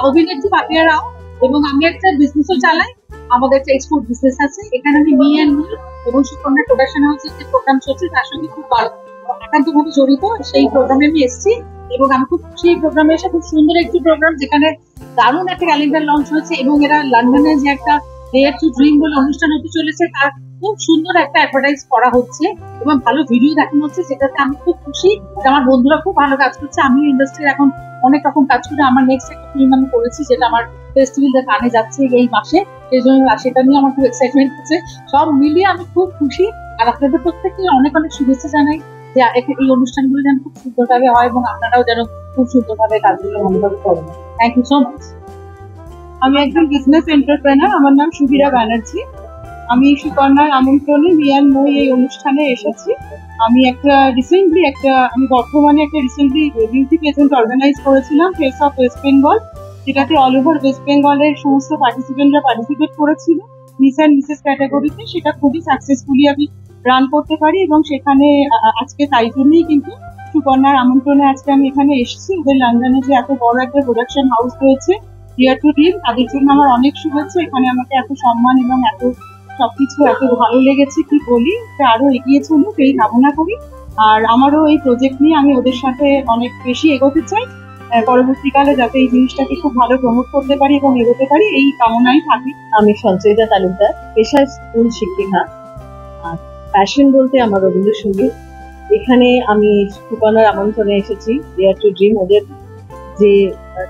অভিনেত্রী পাপিয়া রাও এবং আমি একটা বিজনেসও চালাই। আমাদের একটা এক্সপোর্ট বিজনেস আছে। এখানে আমি মি অ্যান্ড মি এবং সুকন্যা প্রোডাকশন হাউসের যে প্রোগ্রাম চলছে তার সঙ্গে খুব একান্তভাবে জড়িত। সেই প্রোগ্রামে আমি এসেছি এবং আমি খুব খুশি এই প্রোগ্রামে এসে। খুব সুন্দর একটি প্রোগ্রাম, যেখানে দারুণ একটা ক্যালেন্ডার লঞ্চ হয়েছে এবং এরা লন্ডনে যে একটা ডেয়ার টু ড্রিম বলে অনুষ্ঠান হতে চলেছে তার খুব সুন্দর একটা অ্যাডভার্টাইজ করা হচ্ছে এবং ভালো ভিডিও দেখানো হচ্ছে, যেটাতে আমি খুব খুশি। আমার বন্ধুরা খুব ভালো কাজ করছে। আমিও ইন্ডাস্ট্রির এখন অনেক রকম কাজ করে আমার নেক্সট একটা ফিল্ম আমি করেছি, যেটা আমার ফেস্টিভ্যাল কানে যাচ্ছে এই মাসে। সেই জন্য সেটা নিয়ে আমার খুব এক্সাইটমেন্ট হচ্ছে। সব মিলিয়ে আমি খুব খুশি। আর আপনাদের প্রত্যেককে অনেক অনেক শুভেচ্ছা জানাই যে এই অনুষ্ঠানগুলো যেন খুব সুন্দরভাবে হয় এবং আপনারাও যেন খুব সুন্দরভাবে কাজগুলো ভালোভাবে করেন। Thank you so much. আমি একজন বিজনেস এন্টারপ্রেনার, আমার নাম সুবীরা ব্যানার্জি। আমি সুকন্যার আমন্ত্রণে মি অ্যান্ড মই এই অনুষ্ঠানে এসেছি। আমি বর্তমানে একটা রিসেন্টলি বিউটি পেজেন্ট অর্গানাইজ করেছিলাম, ফেস অফ ওয়েস্ট বেঙ্গল, যেটাতে অল ওভার ওয়েস্ট বেঙ্গলের সমস্ত পার্টিসিপেন্টরা পার্টিসিপেট করেছিল মিস অ্যান্ড মিসেস ক্যাটাগরিতে। সেটা খুবই সাকসেসফুলি আমি রান করতে পারি এবং সেখানে আজকে তাই জন্যই কিন্তু সুকন্যার আমন্ত্রণে আজকে আমি এখানে এসেছি। ওদের লন্ডনে যে এত বড় একটা প্রোডাকশন হাউস রয়েছে ডিয়ার টু ড্রিম, তাদের জন্য আমার অনেক শুভেচ্ছা। এখানে আমাকে এত সম্মান এবং এত সবকিছু এত ভালো লেগেছে কি বলি, আরো এগিয়ে চলুক এই কামনা করি। আর আমারও এই প্রজেক্ট নিয়ে আমি ওদের সাথে অনেক বেশি এগোতে চাই, পরবর্তীকালে যাতে এই জিনিসটাকে খুব ভালো প্রমোট করতে পারি এবং এগোতে পারি এই কামনাই থাকি। আমি সঞ্চয়িতা তালুকদার, পেশায় স্কুল শিক্ষিকা, আর প্যাশন বলতে আমার রবীন্দ্রসঙ্গীত। এখানে আমি সুকন্যার আমন্ত্রণে এসেছি ডিয়ার টু ড্রিম। ওদের যে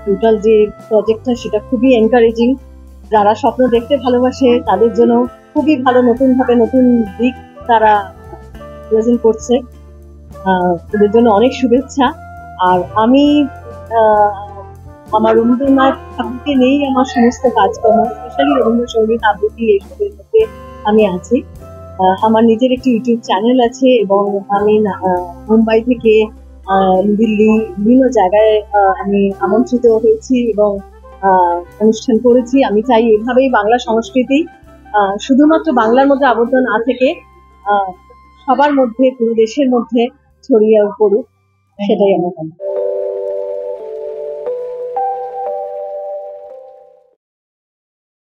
টোটাল যে প্রজেক্টটা সেটা খুবই এনকারেজিং। যারা স্বপ্ন দেখতে ভালোবাসে তাদের জন্য খুবই ভালো, নতুন দিক তারা প্রেজেন্ট করছে। ওদের জন্য অনেক শুভেচ্ছা। আর আমি আমার রবীন্দ্রনাথ আবৃত্তি নেই আমার সমস্ত কাজকর্ম, স্পেশালি রবীন্দ্রসঙ্গীত আবৃত্তি এইসবের মধ্যে আমি আছি। আমার নিজের একটি ইউটিউব চ্যানেল আছে এবং আমি মুম্বাই থেকে দিল্লি বিভিন্ন জায়গায় আমি আমন্ত্রিত হয়েছি এবং অনুষ্ঠান করেছি। আমি চাই এভাবেই বাংলা সংস্কৃতি শুধুমাত্র বাংলার মধ্যে আবদ্ধ না থেকে সবার মধ্যে, পুরো দেশের মধ্যে ছড়িয়ে পড়ুক, সেটাই আমার